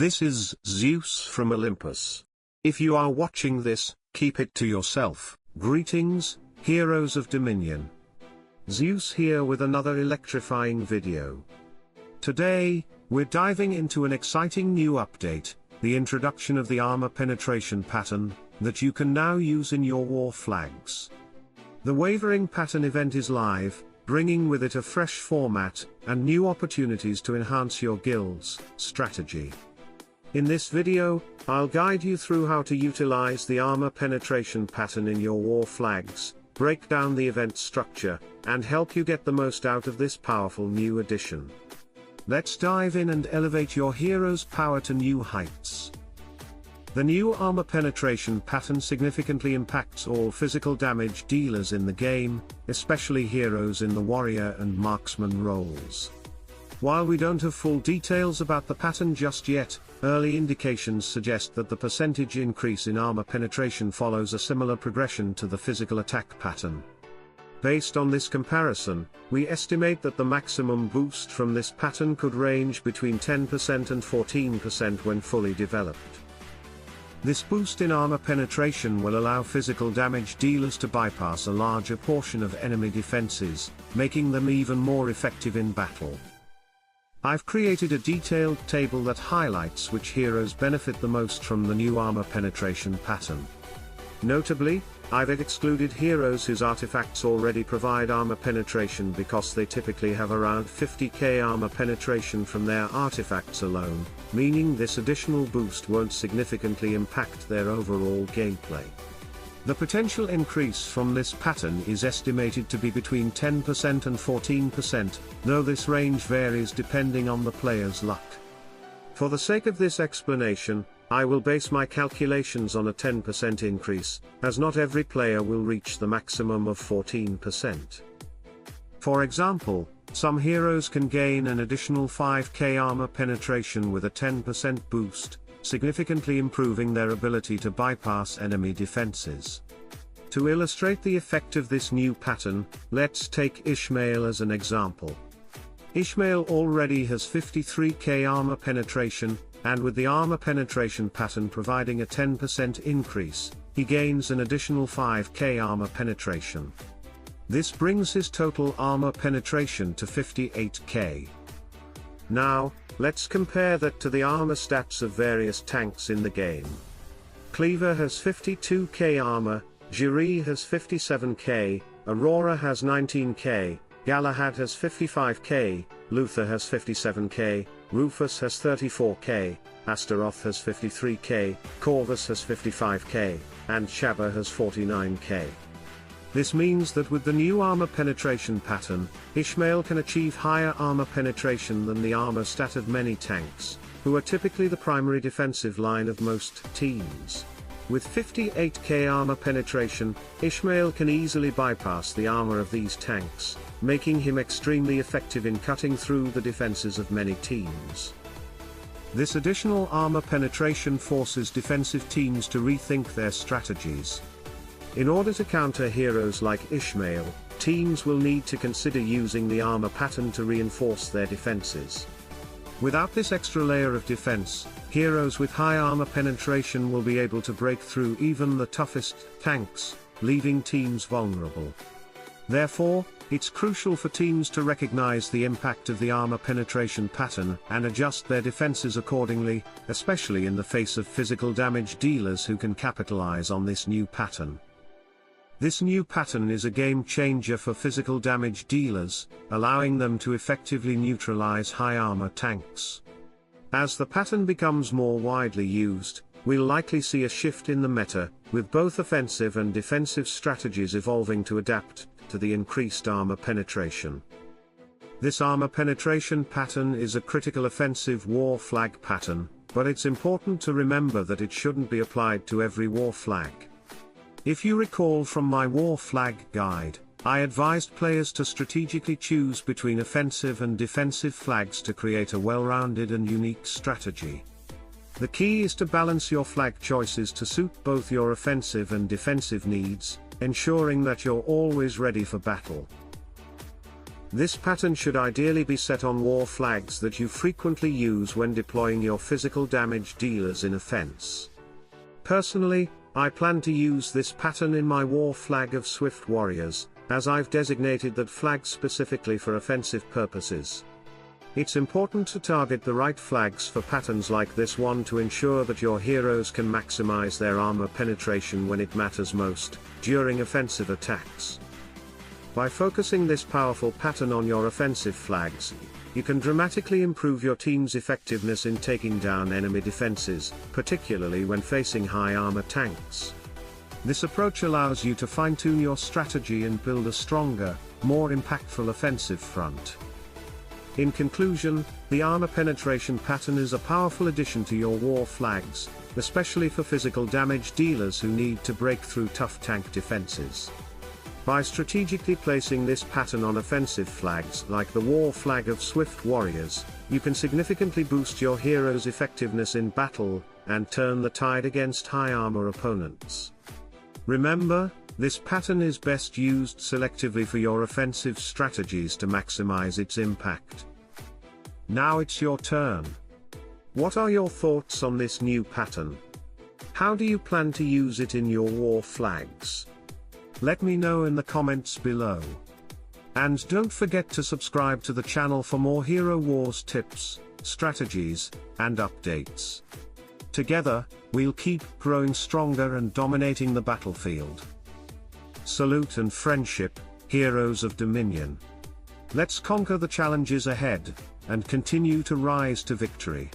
This is Zeus from Olympus. If you are watching this, keep it to yourself. Greetings, heroes of Dominion. Zeus here with another electrifying video. Today, we're diving into an exciting new update, the introduction of the armor penetration pattern, that you can now use in your war flags. The Wavering Pattern event is live, bringing with it a fresh format, and new opportunities to enhance your guild's strategy. In this video, I'll guide you through how to utilize the armor penetration pattern in your war flags, break down the event structure, and help you get the most out of this powerful new addition. Let's dive in and elevate your hero's power to new heights. The new armor penetration pattern significantly impacts all physical damage dealers in the game, especially heroes in the warrior and marksman roles. While we don't have full details about the pattern just yet, early indications suggest that the percentage increase in armor penetration follows a similar progression to the physical attack pattern. Based on this comparison, we estimate that the maximum boost from this pattern could range between 10% and 14% when fully developed. This boost in armor penetration will allow physical damage dealers to bypass a larger portion of enemy defenses, making them even more effective in battle. I've created a detailed table that highlights which heroes benefit the most from the new armor penetration pattern. Notably, I've excluded heroes whose artifacts already provide armor penetration because they typically have around 50k armor penetration from their artifacts alone, meaning this additional boost won't significantly impact their overall gameplay. The potential increase from this pattern is estimated to be between 10% and 14%, though this range varies depending on the player's luck. For the sake of this explanation, I will base my calculations on a 10% increase, as not every player will reach the maximum of 14%. For example, some heroes can gain an additional 5k armor penetration with a 10% boost, significantly improving their ability to bypass enemy defenses. To illustrate the effect of this new pattern, let's take Ishmael as an example. Ishmael already has 53k armor penetration, and with the armor penetration pattern providing a 10% increase, he gains an additional 5k armor penetration. This brings his total armor penetration to 58k. Now, let's compare that to the armor stats of various tanks in the game. Cleaver has 52k armor, Ziri has 57k, Aurora has 19k, Galahad has 55k, Luther has 57k, Rufus has 34k, Astaroth has 53k, Corvus has 55k, and Shabba has 49k. This means that with the new armor penetration pattern, Ishmael can achieve higher armor penetration than the armor stat of many tanks, who are typically the primary defensive line of most teams. With 58k armor penetration, Ishmael can easily bypass the armor of these tanks, making him extremely effective in cutting through the defenses of many teams. This additional armor penetration forces defensive teams to rethink their strategies. In order to counter heroes like Ishmael, teams will need to consider using the armor pattern to reinforce their defenses. Without this extra layer of defense, heroes with high armor penetration will be able to break through even the toughest tanks, leaving teams vulnerable. Therefore, it's crucial for teams to recognize the impact of the armor penetration pattern and adjust their defenses accordingly, especially in the face of physical damage dealers who can capitalize on this new pattern. This new pattern is a game changer for physical damage dealers, allowing them to effectively neutralize high armor tanks. As the pattern becomes more widely used, we'll likely see a shift in the meta, with both offensive and defensive strategies evolving to adapt to the increased armor penetration. This armor penetration pattern is a critical offensive war flag pattern, but it's important to remember that it shouldn't be applied to every war flag. If you recall from my war flag guide, I advised players to strategically choose between offensive and defensive flags to create a well-rounded and unique strategy. The key is to balance your flag choices to suit both your offensive and defensive needs, ensuring that you're always ready for battle. This pattern should ideally be set on war flags that you frequently use when deploying your physical damage dealers in offense. Personally, I plan to use this pattern in my war flag of Swift Warriors, as I've designated that flag specifically for offensive purposes. It's important to target the right flags for patterns like this one to ensure that your heroes can maximize their armor penetration when it matters most, during offensive attacks. By focusing this powerful pattern on your offensive flags, you can dramatically improve your team's effectiveness in taking down enemy defenses, particularly when facing high armor tanks. This approach allows you to fine-tune your strategy and build a stronger, more impactful offensive front. In conclusion, the armor penetration pattern is a powerful addition to your war flags, especially for physical damage dealers who need to break through tough tank defenses. By strategically placing this pattern on offensive flags like the war flag of Swift Warriors, you can significantly boost your hero's effectiveness in battle, and turn the tide against high armor opponents. Remember, this pattern is best used selectively for your offensive strategies to maximize its impact. Now it's your turn. What are your thoughts on this new pattern? How do you plan to use it in your war flags? Let me know in the comments below. And don't forget to subscribe to the channel for more Hero Wars tips, strategies, and updates. Together, we'll keep growing stronger and dominating the battlefield. Salute and friendship, heroes of Dominion. Let's conquer the challenges ahead, and continue to rise to victory.